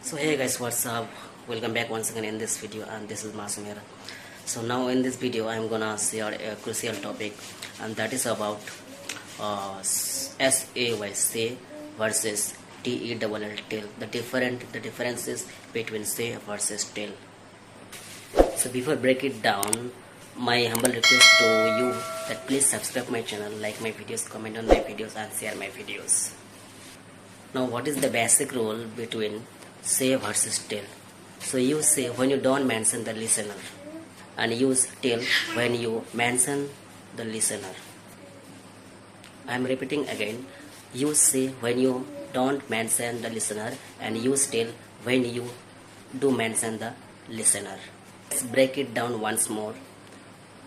So hey guys, what's up? Welcome back once again in this video, and this is Masum here. So now in this video I am gonna share a crucial topic, and that is about say versus 𝗙𝗹𝗹 the differences between say versus tell. So before break it down, my humble request to you that please subscribe my channel, like my videos, comment on my videos, and share my videos. Now what is the basic rule between say versus tell? So use say when you don't mention the listener, and use tell when you mention the listener. I am repeating again, use say when you don't mention the listener, and use tell when you do mention the listener. Let's break it down once more.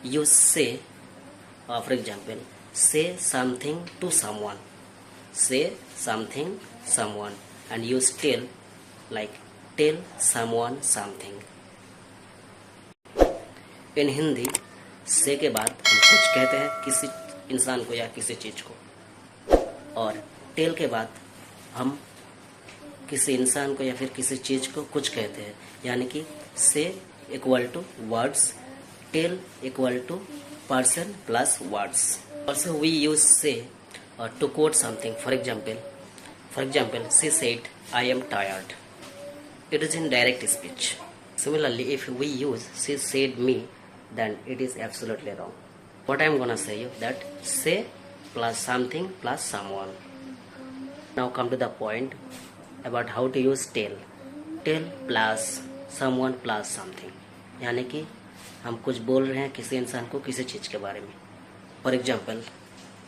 Use say, for example, say something to someone, say something someone, and use tell like tell someone something. In Hindi से के बाद हम कुछ कहते हैं किसी इंसान को या किसी चीज को, और टेल के बाद हम किसी इंसान को या फिर किसी चीज को कुछ कहते हैं, यानी कि से equal to words, tell equal to person plus words. Also we use say to quote something. For example, she said, "I am tired." It is in direct speech. Similarly, if we use she said me, then it is absolutely wrong. What I am gonna say you that say plus something plus someone. Now come to the point about how to use tell. Tell plus someone plus something, यानी कि हम कुछ बोल रहे हैं किसी इंसान को किसी चीज के बारे में. For example,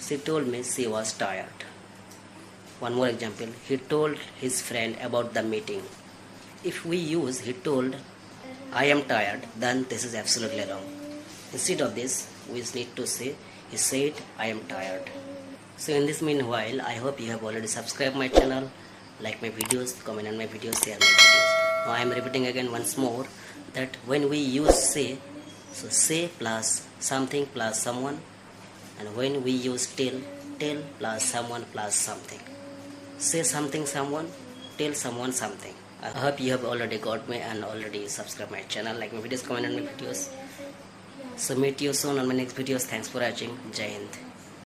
she told me she was tired. One more example, he told his friend about the meeting. If we use he told, I am tired, then this is absolutely wrong. Instead of this, we need to say he said, I am tired. So in this meanwhile, I hope you have already subscribed my channel, like my videos, comment on my videos, share my videos. Now I am repeating again once more that when we use say, so say plus something plus someone, and when we use tell, tell plus someone plus something. Say something someone, tell someone something. I hope you have already got me and already subscribed my channel, like my videos, comment on my videos. So meet you soon on my next videos. Thanks for watching. Jai Hind.